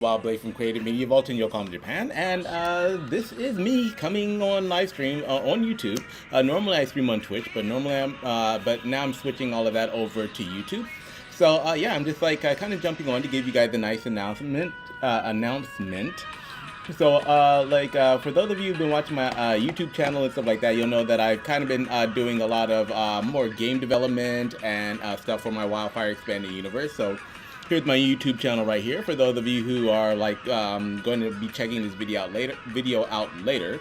Wild Blade from Creative Media Vault in Yokohama, Japan, and this is me coming on live stream on YouTube. Normally I stream on Twitch, but but now I'm switching all of that over to YouTube. So yeah, I'm just like kind of jumping on to give you guys a nice announcement. So for those of you who've been watching my YouTube channel and stuff like that, you'll know that I've kind of been doing a lot of more game development and stuff for my WildFIRE Expanded Universe. So here's my YouTube channel right here for those of you who are going to be checking this video out later.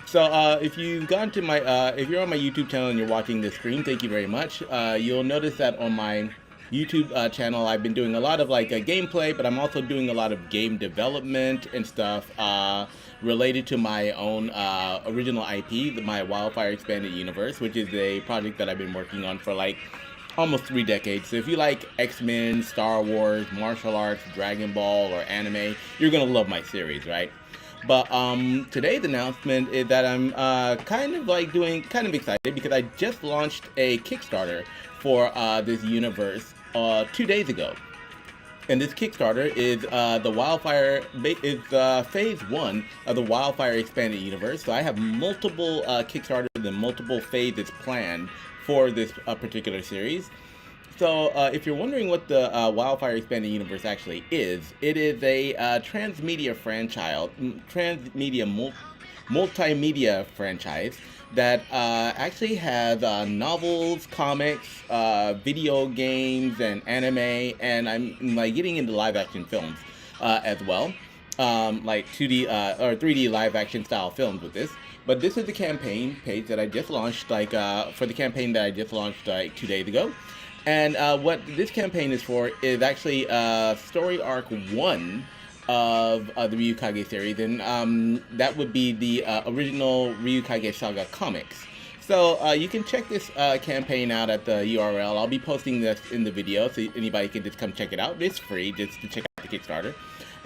So if you've gone to my if you're on my YouTube channel and you're watching this stream, thank you very much. You'll notice that on my YouTube channel I've been doing a lot of gameplay, but I'm also doing a lot of game development and stuff related to my own original IP, my WildFIRE Expanded Universe, which is a project that I've been working on for almost 3 decades. So if you like X-Men, Star Wars, martial arts, Dragon Ball, or anime, you're gonna love my series, right? But today's announcement is that I'm kind of excited because I just launched a Kickstarter for this universe 2 days ago. And this Kickstarter is the WildFIRE, is phase 1 of the WildFIRE Expanded Universe. So I have multiple Kickstarters and multiple phases planned for this particular series. So if you're wondering what the WildFIRE Expanded Universe actually is, it is a transmedia franchise, multimedia franchise that actually has novels, comics, video games, and anime, and I'm getting into live action films as well, like 2D or 3D live action style films with this. But this is the campaign page that I just launched, for the campaign that I just launched 2 days ago. And what this campaign is for is actually story arc 1 of the Ryukage series, and that would be the original Ryukage Saga comics. So you can check this campaign out at the URL. I'll be posting this in the video, so anybody can just come check it out. It's free just to check out the Kickstarter.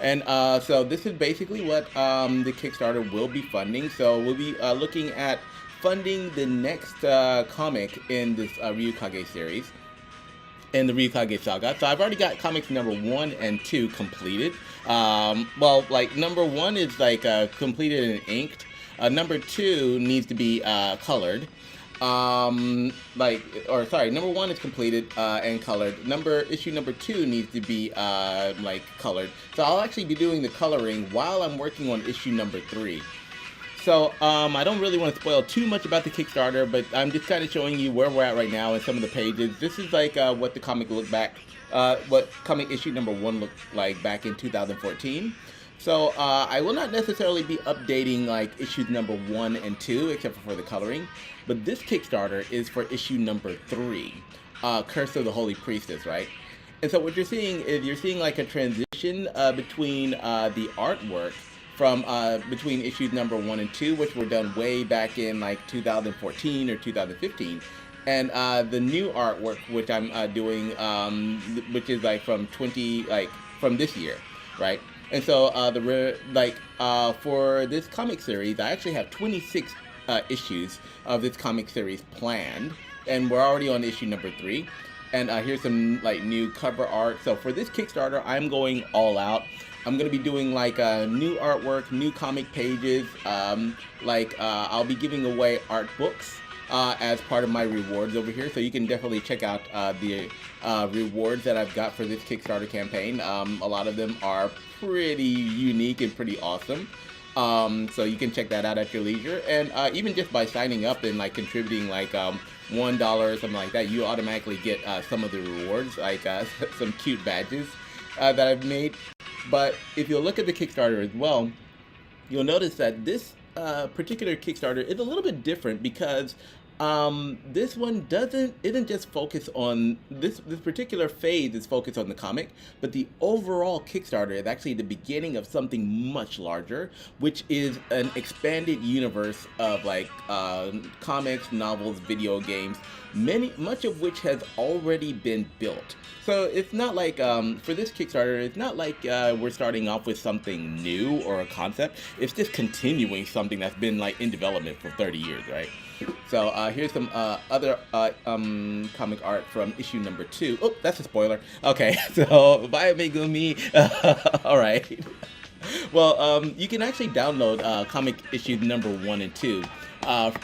And so this is basically what the Kickstarter will be funding. So we'll be looking at funding the next comic in this Ryukage series, in the Ryukage Saga. So I've already got comics number 1 and 2 completed. Number 1 is completed and inked. Number 2 needs to be colored. Number 1 is completed and colored. Issue number 2 needs to be colored. So I'll actually be doing the coloring while I'm working on issue number 3. So I don't really want to spoil too much about the Kickstarter, but I'm just kind of showing you where we're at right now and some of the pages. This is what the comic looked back, what comic issue number 1 looked like back in 2014. So I will not necessarily be updating issues number 1 and 2, except for the coloring. But this Kickstarter is for issue number 3, Curse of the Holy Priestess, right? And so what you're seeing is a transition between the artwork from between issues number 1 and 2, which were done way back in 2014 or 2015, and the new artwork which I'm doing, which is from this year, right? And so for this comic series, I actually have 26 issues of this comic series planned, and we're already on issue number 3. And here's some new cover art. So for this Kickstarter, I'm going all out. I'm gonna be doing new artwork, new comic pages. I'll be giving away art books as part of my rewards over here. So you can definitely check out the rewards that I've got for this Kickstarter campaign. A lot of them are pretty unique and pretty awesome. So you can check that out at your leisure. And even just by signing up and contributing $1 or something like that, you automatically get some of the rewards, some cute badges that I've made. But if you look at the Kickstarter as well, you'll notice that this particular Kickstarter is a little bit different because this one isn't just focused on this particular phase is focused on the comic, but the overall Kickstarter is actually the beginning of something much larger, which is an expanded universe of comics, novels, video games, much of which has already been built. So it's not for this Kickstarter, it's not we're starting off with something new or a concept. It's just continuing something that's been in development for 30 years, right? So here's some other comic art from issue number 2. Oh, that's a spoiler. Okay, so bye Megumi. All right. Well, you can actually download comic issues number 1 and 2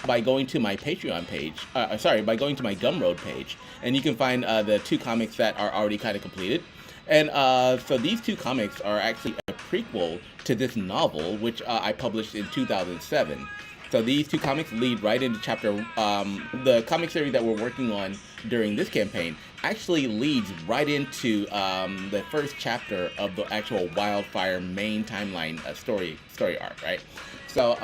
by going to my Patreon page. Sorry, by going to my Gumroad page, and you can find the 2 comics that are already kind of completed. And so these 2 comics are actually a prequel to this novel, which I published in 2007. So these 2 comics lead right into chapter, the comic series that we're working on during this campaign actually leads right into the first chapter of the actual WildFIRE main timeline story arc, right? So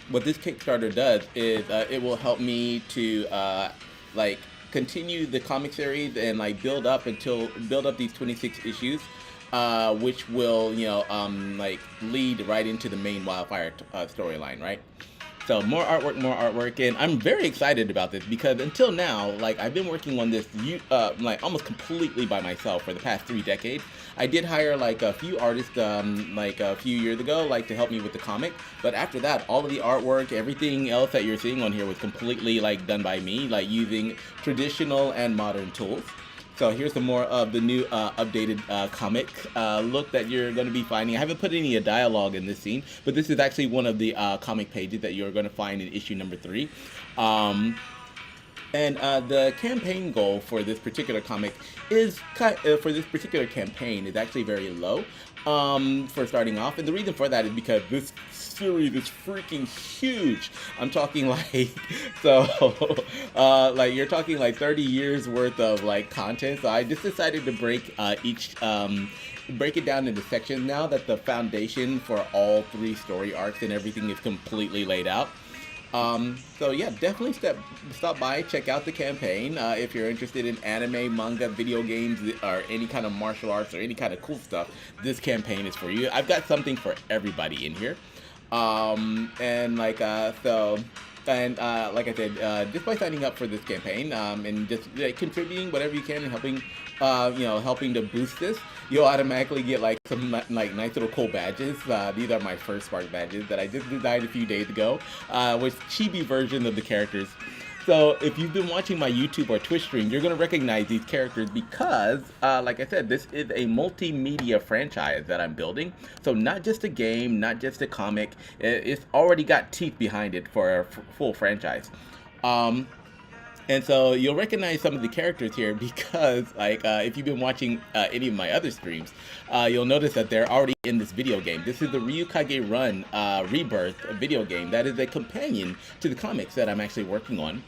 what this Kickstarter does is it will help me to like continue the comic series and like build up these 26 issues, which will like lead right into the main WildFIRE storyline, right? So more artwork, and I'm very excited about this because until now, like I've been working on this like almost completely by myself for the past 3 decades. I did hire like a few artists like a few years ago, like to help me with the comic, but after that, all of the artwork, everything else that you're seeing on here was completely like done by me, like using traditional and modern tools. So here's some more of the new updated comic look that you're going to be finding. I haven't put any dialogue in this scene, but this is actually one of the comic pages that you're going to find in issue number 3. And the campaign goal for this particular comic is, for this particular campaign, is actually very low for starting off. And the reason for that is because this series is freaking huge. I'm talking like, so, like you're talking like 30 years worth of like content. So I just decided to break break it down into sections now that the foundation for all 3 story arcs and everything is completely laid out. So yeah, definitely stop by, check out the campaign. If you're interested in anime, manga, video games, or any kind of martial arts or any kind of cool stuff, this campaign is for you. I've got something for everybody in here. And like, like I said, just by signing up for this campaign, and just contributing whatever you can and helping, helping to boost this, you'll automatically get like some like nice little cool badges. These are my first Spark badges that I just designed a few days ago, with chibi versions of the characters. So if you've been watching my YouTube or Twitch stream, you're going to recognize these characters because, like I said, this is a multimedia franchise that I'm building. So not just a game, not just a comic, it's already got teeth behind it for a full franchise. And so you'll recognize some of the characters here because, like, if you've been watching any of my other streams, you'll notice that they're already in this video game. This is the Ryukage Run Rebirth video game that is a companion to the comics that I'm actually working on.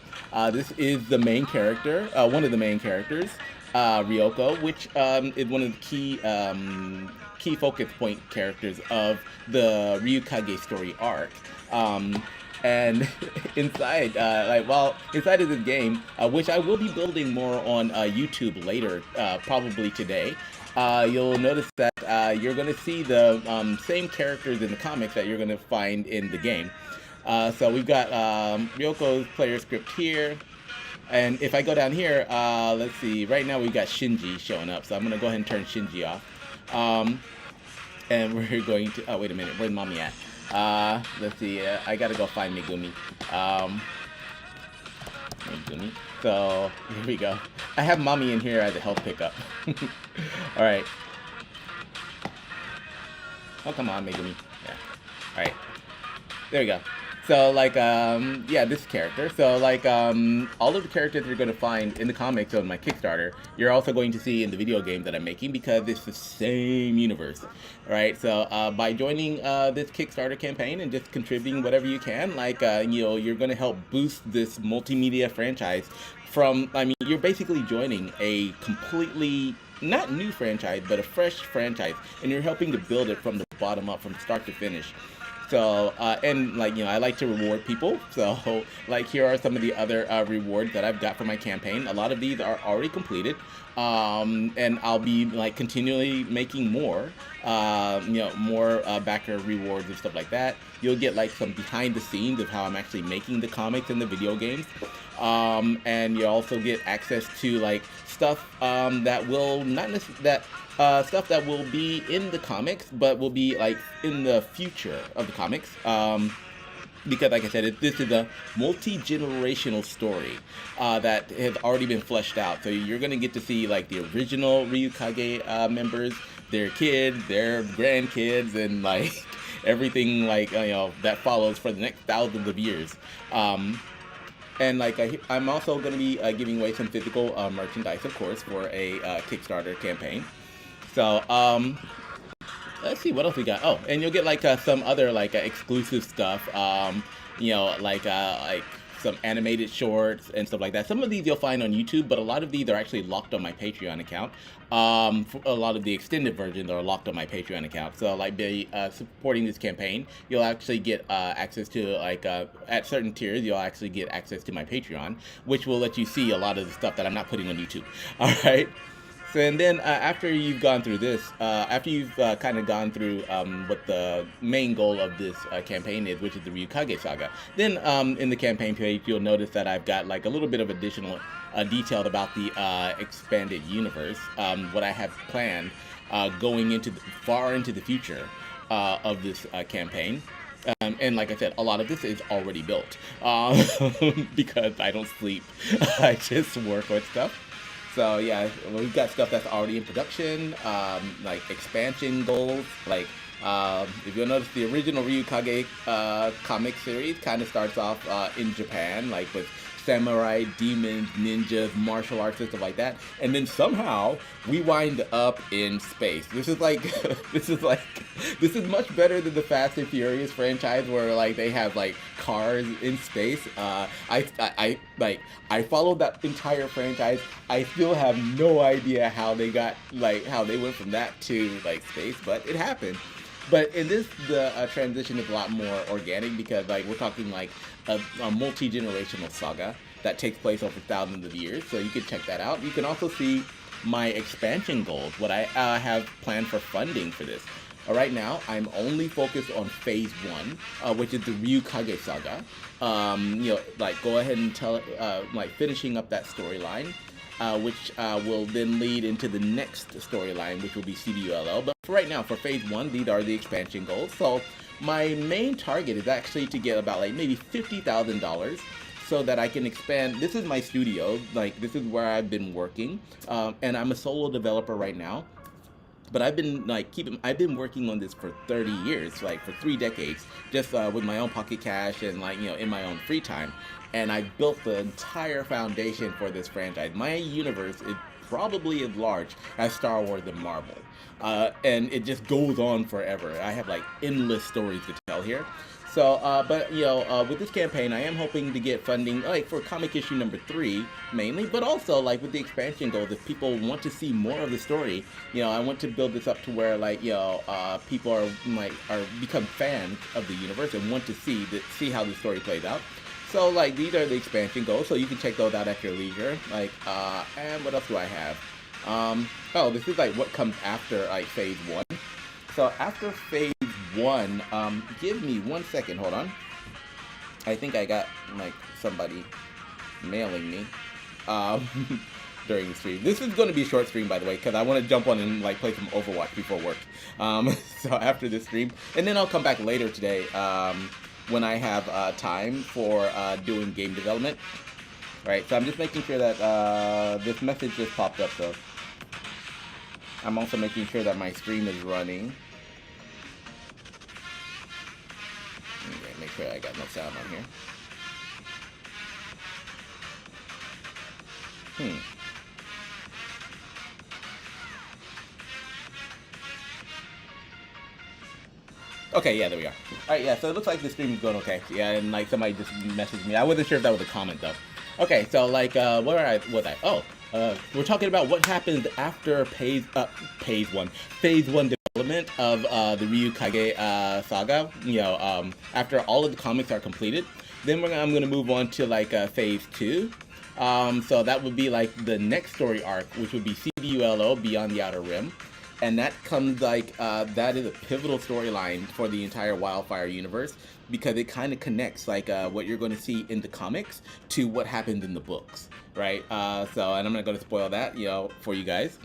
This is the main character, one of the main characters, Ryoko, which is one of the key focus point characters of the Ryukage story arc. And inside, inside of this game, which I will be building more on YouTube later, probably today, you'll notice that you're going to see the same characters in the comics that you're going to find in the game. So we've got Ryoko's player script here. And if I go down here, let's see, right now we've got Shinji showing up. So I'm going to go ahead and turn Shinji off. And we're going to, oh, wait a minute, where's Mommy at? Let's see, I gotta go find Megumi. Megumi. So, here we go. I have Mommy in here as a health pickup. Alright. Oh, come on, Megumi. Yeah. Alright. There we go. So, like, yeah, this character. So, like, all of the characters you're going to find in the comics on my Kickstarter, you're also going to see in the video game that I'm making because it's the same universe, right? So, by joining this Kickstarter campaign and just contributing whatever you can, like, you're going to help boost this multimedia franchise from, I mean, you're basically joining a completely, not new franchise, but a fresh franchise, and you're helping to build it from the bottom up, from start to finish. So, and like, I like to reward people. So, like, here are some of the other rewards that I've got for my campaign. A lot of these are already completed. And I'll be, like, continually making more, more backer rewards and stuff like that. You'll get, like, some behind the scenes of how I'm actually making the comics and the video games. And you also get access to, like, stuff that will not necessarily, stuff that will be in the comics, but will be like in the future of the comics. because like I said, this is a multi-generational story that has already been fleshed out. So you're gonna get to see like the original Ryukage members, their kids, their grandkids, and like everything like that follows for the next thousands of years. And like I'm also going to be giving away some physical merchandise, of course, for a Kickstarter campaign. So let's see what else we got. Oh, and you'll get like some other like exclusive stuff. Like some animated shorts and stuff like that. Some of these you'll find on YouTube, but a lot of these are actually locked on my Patreon account. A lot of the extended versions are locked on my Patreon account. So like by supporting this campaign, you'll actually get access to like at certain tiers, you'll actually get access to my Patreon, which will let you see a lot of the stuff that I'm not putting on YouTube. All right. So, and then after you've gone through this, after you've kind of gone through what the main goal of this campaign is, which is the Ryukage Saga, then in the campaign page, you'll notice that I've got like a little bit of additional detail about the expanded universe, what I have planned going into far into the future of this campaign. And like I said, a lot of this is already built because I don't sleep. I just work on stuff. So yeah, we've got stuff that's already in production, like expansion goals. Like if you'll notice, the original Ryukage comic series kind of starts off in Japan, like with samurai, demons, ninjas, martial arts, and stuff like that. And then somehow we wind up in space. This is much better than the Fast and Furious franchise, where like they have like cars in space. I followed that entire franchise. I still have no idea how they went from that to like space, but it happened. But in this, the transition is a lot more organic because like we're talking like a multi-generational saga that takes place over thousands of years. So you can check that out. You can also see my expansion goals, what I have planned for funding for this. Right now, I'm only focused on phase 1, which is the Ryukage Saga. Go ahead and finishing up that storyline. Which will then lead into the next storyline, which will be CBULL. But for right now, for phase 1, these are the expansion goals. So my main target is actually to get about like maybe $50,000 so that I can expand. This is my studio, like this is where I've been working, and I'm a solo developer right now. But I've been working on this for 30 years, like for 3 decades, just with my own pocket cash and in my own free time. And I built the entire foundation for this franchise. My universe is probably as large as Star Wars and Marvel. And it just goes on forever. I have like endless stories to tell here. So, with this campaign, I am hoping to get funding, like for comic issue number 3 mainly, but also like with the expansion goals, if people want to see more of the story, I want to build this up to where people are become fans of the universe and want to see how the story plays out. So like these are the expansion goals, so you can check those out at your leisure. And what else do I have? This is like what comes after like phase 1. So after phase 1, give me 1 second, hold on. I think I got like somebody mailing me during the stream. This is going to be a short stream, by the way, because I want to jump on and like play some Overwatch before work. So after this stream, and then I'll come back later today when I have time for doing game development. Right, so I'm just making sure that this message just popped up, so I'm also making sure that my stream is running. Okay, make sure I got no sound on here. Okay, yeah, there we are. Alright, yeah, so it looks like the stream is going okay. Yeah, and like somebody just messaged me. I wasn't sure if that was a comment though. Okay, so like we're talking about what happens after phase 1 development of the Ryukage Saga. After all of the comics are completed, then I'm gonna move on to like phase 2. So that would be like the next story arc, which would be CBULL, Beyond the Outer Rim. And that comes that is a pivotal storyline for the entire WildFIRE universe, because it kind of connects what you're going to see in the comics to what happens in the books, right? And I'm not going to spoil that, for you guys.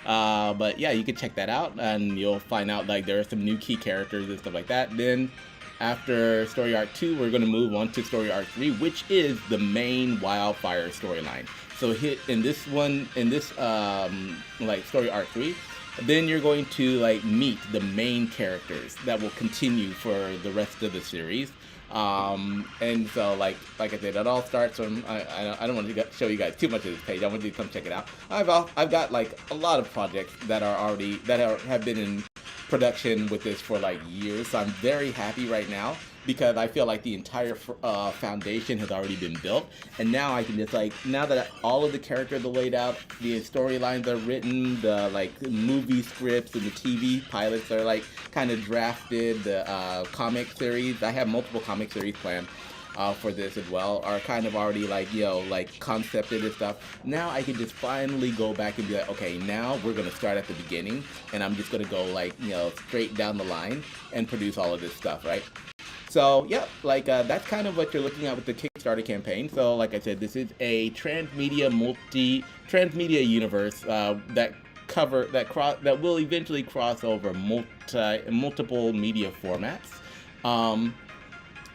But yeah, you can check that out, and you'll find out like there are some new key characters and stuff like that. Then after story arc 2, we're going to move on to story arc 3, which is the main WildFIRE storyline. So hit in this one, in this like story arc 3, then you're going to like meet the main characters that will continue for the rest of the series. And so like I said, it all starts from, I don't want to show you guys too much of this page. I want you to come check it out. I've got like a lot of projects that are already, have been in production with this for like years. So I'm very happy right now because I feel like the entire foundation has already been built. And now I can just like, now that all of the characters are laid out, the storylines are written, the like movie scripts and the TV pilots are like kind of drafted, the comic series, I have multiple comic series planned for this as well, are kind of already like, you know, like concepted and stuff. Now I can just finally go back and be like, okay, now we're going to start at the beginning and I'm just going to go like, you know, straight down the line and produce all of this stuff, right? So yeah, like that's kind of what you're looking at with the Kickstarter campaign. So like I said, this is a transmedia universe that will eventually cross over multiple media formats.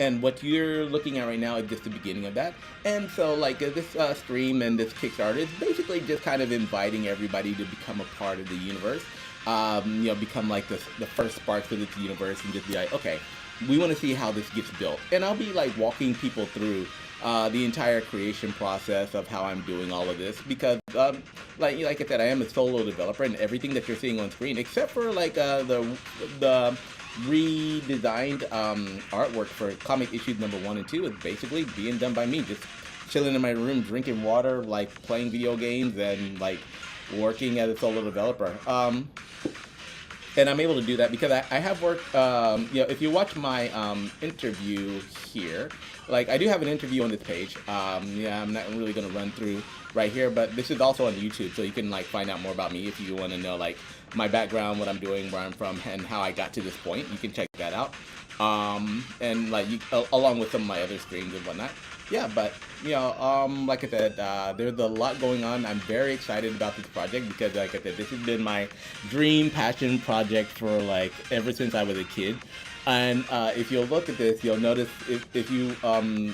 And what you're looking at right now is just the beginning of that. And so like this stream and this Kickstarter is basically just kind of inviting everybody to become a part of the universe. You know, become like the first sparks of this universe and just be like, okay, we want to see how this gets built. And I'll be like walking people through the entire creation process of how I'm doing all of this because like I said, I am a solo developer and everything that you're seeing on screen, except for like the redesigned artwork for comic issues number 1 and 2 is basically being done by me, just chilling in my room, drinking water, like playing video games and like working as a solo developer. And I'm able to do that because I have worked, you know, if you watch my interview here, like I do have an interview on this page. Yeah, I'm not really going to run through right here, but this is also on YouTube, so you can like find out more about me if you want to know like my background, what I'm doing, where I'm from, and how I got to this point. You can check that out. And like along with some of my other streams and whatnot. Yeah, but you know, like I said, there's a lot going on. I'm very excited about this project because, like I said, this has been my dream passion project for like ever since I was a kid. And if you'll look at this, you'll notice if you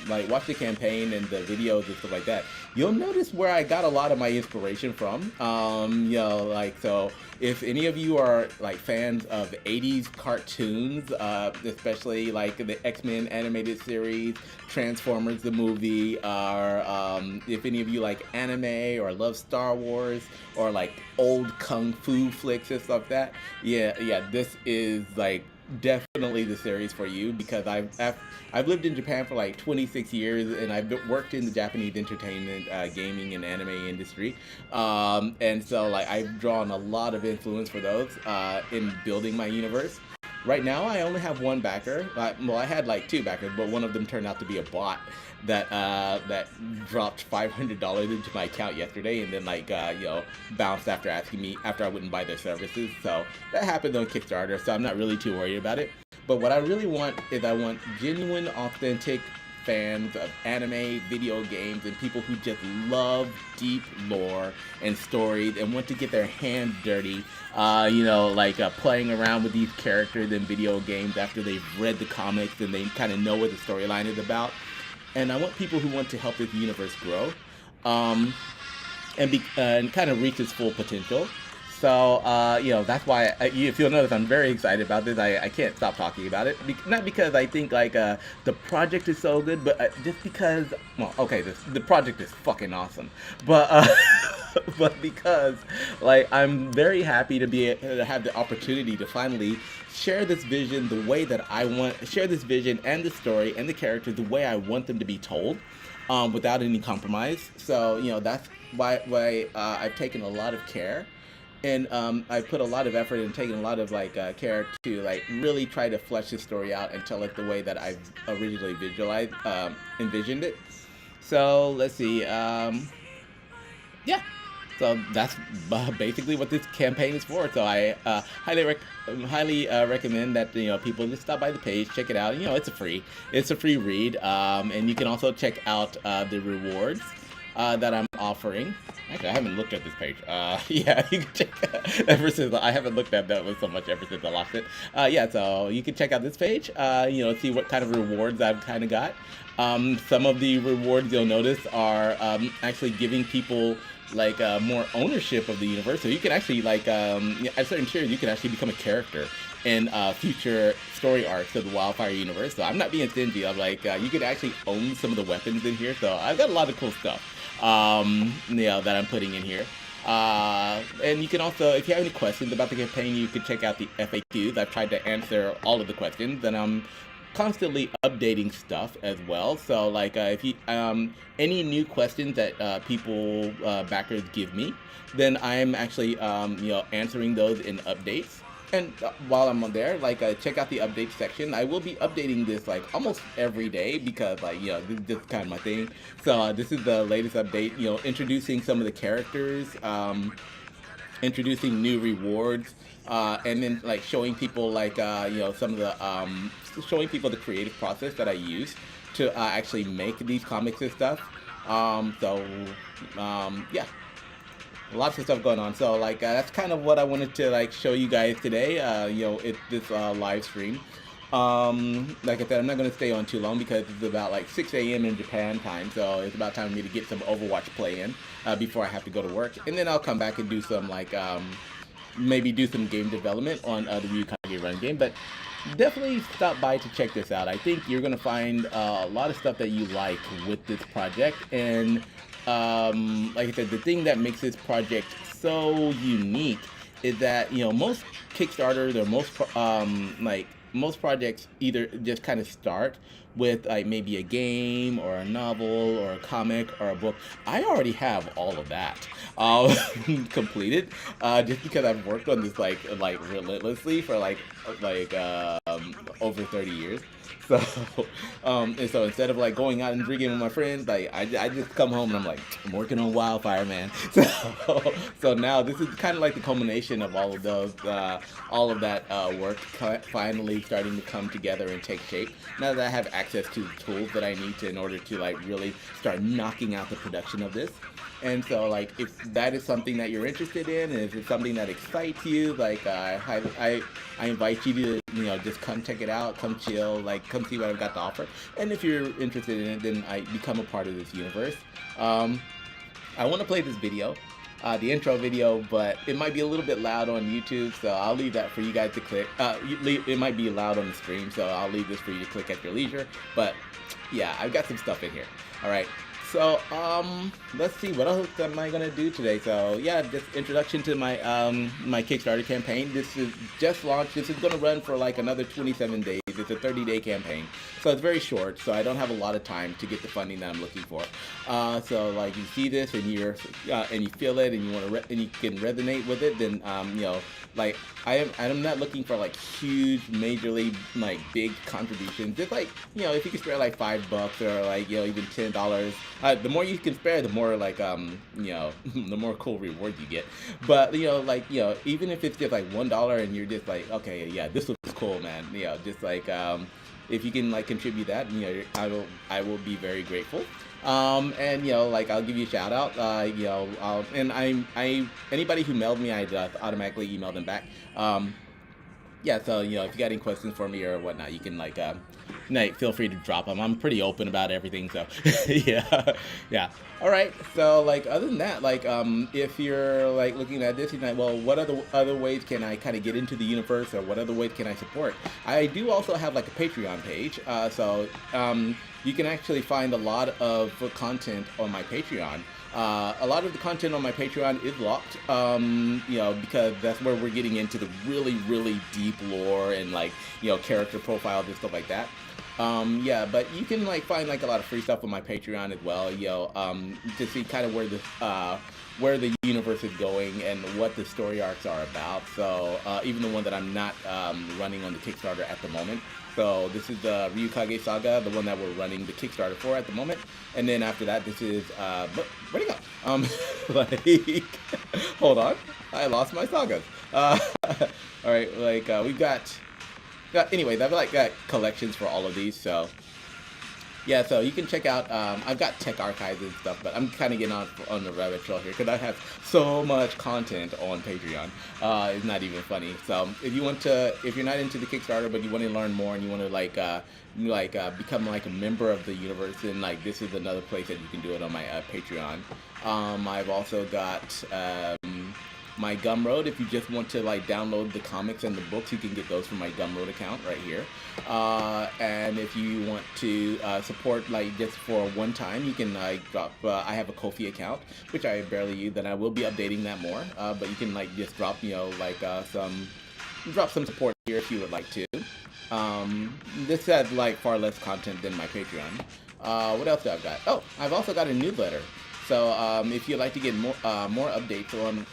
like watch the campaign and the videos and stuff like that, you'll notice where I got a lot of my inspiration from. You know, like, so if any of you are like fans of 80s cartoons, especially like the X-Men animated series, Transformers the movie, or if any of you like anime or love Star Wars or like old kung fu flicks and stuff like that, yeah, this is like definitely the series for you because I've lived in Japan for like 26 years and I've worked in the Japanese entertainment, gaming and anime industry, and so like I've drawn a lot of influence for those in building my universe. Right now I only have one backer. Well, I had like 2 backers, but one of them turned out to be a bot that dropped $500 into my account yesterday and then like you know, bounced after asking me after I wouldn't buy their services. So that happened on Kickstarter, so I'm not really too worried about it. But what I really want is I want genuine, authentic fans of anime, video games, and people who just love deep lore and stories and want to get their hands dirty, you know, like playing around with these characters in video games after they've read the comics and they kind of know what the storyline is about. And I want people who want to help this universe grow and kind of reach its full potential. So, you know, that's why, if you'll notice, I'm very excited about this. I can't stop talking about it. Not because I think, like, the project is so good, but just because, well, okay, the project is fucking awesome. But, but because, like, I'm very happy to have the opportunity to finally share this vision the way that I want, share this vision and the story and the characters the way I want them to be told, without any compromise. So, you know, that's why I've taken a lot of care. And I put a lot of effort and taken a lot of like care to like really try to flesh this story out and tell it the way that I've originally envisioned it. So let's see. Yeah. So that's basically what this campaign is for. So I highly recommend that, you know, people just stop by the page, check it out. You know, it's a free read, and you can also check out the rewards that I'm offering. Actually, I haven't looked at this page. Yeah, you can check ever since I haven't looked at that one so much ever since I lost it. Yeah, so you can check out this page. See what kind of rewards I've kind of got. Some of the rewards you'll notice are actually giving people like more ownership of the universe. So you can actually at certain tiers you can actually become a character in future story arcs of the WildFIRE universe. So I'm not being stingy. I'm like you can actually own some of the weapons in here. So I've got a lot of cool stuff. That I'm putting in here. And you can also, if you have any questions about the campaign, you can check out the FAQs. I've tried to answer all of the questions, and I'm constantly updating stuff as well. So, if you any new questions that people backers give me, then I'm actually answering those in updates. And while I'm on there, check out the update section. I will be updating this almost every day because this is kind of my thing. So this is the latest update. Introducing some of the characters, introducing new rewards, and then showing people some of the showing people the creative process that I use to actually make these comics and stuff. Yeah. Lots of stuff going on. So that's kind of what I wanted to show you guys today. This live stream. Like I said, I'm not going to stay on too long because it's about 6 a.m. in Japan time. So it's about time for me to get some Overwatch play in before I have to go to work. And then I'll come back and do some maybe do some game development on the Ryukage Run game. But definitely stop by to check this out. I think you're going to find a lot of stuff that you like with this project. And like I said, the thing that makes this project so unique is that most Kickstarters or most projects either just kind of start with maybe a game or a novel or a comic or a book. I already have all of that completed just because I've worked on this relentlessly for over 30 years. So, and so instead of like going out and drinking with my friends, like I just come home and I'm like, I'm working on WildFIRE, man. So now this is kind of like the culmination of all of those, all of that work finally starting to come together and take shape. Now that I have access to the tools that I need to in order to like really start knocking out the production of this. And so, like, if that is something that you're interested in, and if it's something that excites you, like, I invite you to, just come check it out, come chill, like, come see what I've got to offer. And if you're interested in it, then I become a part of this universe. I want to play this video, the intro video, but it might be a little bit loud on YouTube, so I'll leave that for you guys to click. It might be loud on the stream, so I'll leave this for you to click at your leisure. But, yeah, I've got some stuff in here. All right. So, let's see, what else am I gonna do today? So, yeah, just introduction to my my Kickstarter campaign. This is just launched. This is gonna run for like another 27 days. It's a 30-day campaign, so it's very short. So I don't have a lot of time to get the funding that I'm looking for. So like you see this and and you feel it and you want to and you can resonate with it, then like I'm not looking for like huge, majorly like big contributions. Just like if you can spare like $5 or like even $10. The more you can spare, the more like the more cool rewards you get. But even if it's just like $1 and you're just like, okay, yeah, this looks cool, man. Just like if you can like contribute that, I will be very grateful. And like I'll give you a shout out. And anybody who mailed me, I automatically email them back. Yeah, so if you got any questions for me or whatnot, you can like feel free to drop them. I'm pretty open about everything, so yeah. All right, so like other than that, like if you're like looking at this, you're like, well, what other ways can I kind of get into the universe, or what other ways can I support? I do also have like a Patreon page, so you can actually find a lot of content on my Patreon. A lot of the content on my Patreon is locked, because that's where we're getting into the really, really deep lore and like, character profiles and stuff like that. Yeah, but you can like find like a lot of free stuff on my Patreon as well, to see kind of where the universe is going and what the story arcs are about. So even the one that I'm not running on the Kickstarter at the moment. So this is the Ryukage Saga, the one that we're running the Kickstarter for at the moment. And then after that, this is, where'd it go? Like, hold on, I lost my sagas. All right, like we've got anyways, I've like got collections for all of these. So Yeah, so you can check out. I've got tech archives and stuff, but I'm kind of getting on the rabbit trail here because I have so much content on Patreon. It's not even funny. So if you're not into the Kickstarter, but you want to learn more and you want to become like a member of the universe, then like this is another place that you can do it on my Patreon. I've also got my Gumroad. If you just want to like download the comics and the books, you can get those from my Gumroad account right here. And if you want to support like just for one time, you can like drop. I have a Ko-fi account which I barely use, and I will be updating that more. But you can like just drop some support here if you would like to. This has like far less content than my Patreon. What else do I've got? Oh, I've also got a newsletter. So if you'd like to get more updates on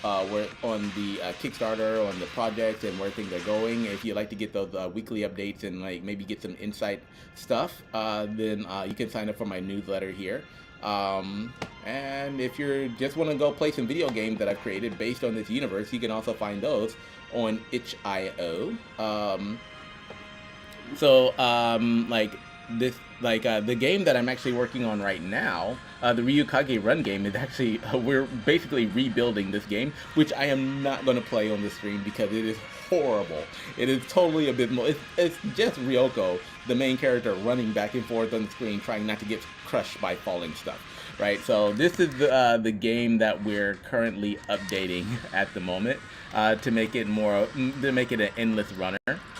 the Kickstarter, on the project, and where things are going, if you'd like to get those weekly updates and like maybe get some insight stuff, then you can sign up for my newsletter here. And if you just want to go play some video games that I've created based on this universe, you can also find those on itch.io. The game that I'm actually working on right now, the Ryukage Run game, is actually, we're basically rebuilding this game, which I am not going to play on the stream because it is horrible. It is totally abysmal. It's just Ryoko, the main character, running back and forth on the screen, trying not to get crushed by falling stuff. Right, so this is the game that we're currently updating at the moment to make it an endless runner,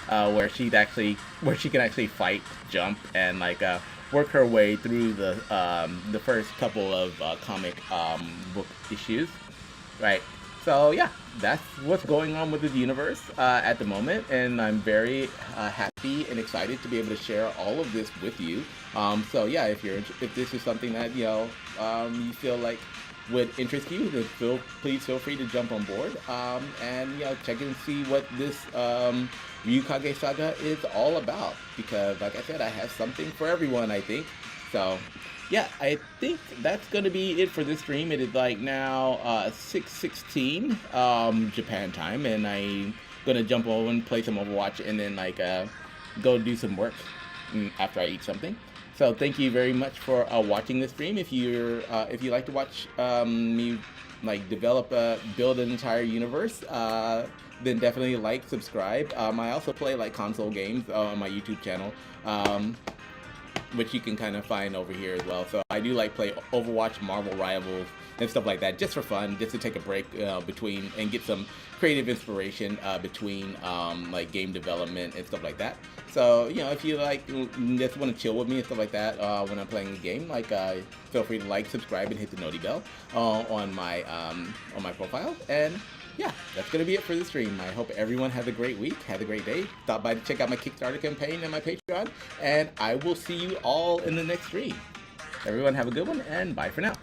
where she can actually fight, jump, and like work her way through the first couple of comic book issues. Right. So yeah, that's what's going on with the universe at the moment, and I'm very happy and excited to be able to share all of this with you. So yeah, if this is something that you feel like would interest you, then please feel free to jump on board and check and see what this Ryukage Saga is all about. Because like I said, I have something for everyone, I think. So yeah, I think that's going to be it for this stream. It is like now 6:16 Japan time, and I'm going to jump over and play some Overwatch and then like go do some work after I eat something. So thank you very much for watching this stream. If you like to watch me like build an entire universe, then definitely like, subscribe. I also play like console games on my YouTube channel, which you can kind of find over here as well. So I do like play Overwatch, Marvel Rivals, and stuff like that, just for fun, just to take a break between and get some creative inspiration between like game development and stuff like that. So if you like just want to chill with me and stuff like that when I'm playing a game, like feel free to like, subscribe, and hit the noti bell on my profile. And yeah, that's going to be it for the stream. I hope everyone has a great week, has a great day. Stop by to check out my Kickstarter campaign and my Patreon, and I will see you all in the next stream. Everyone have a good one, and bye for now.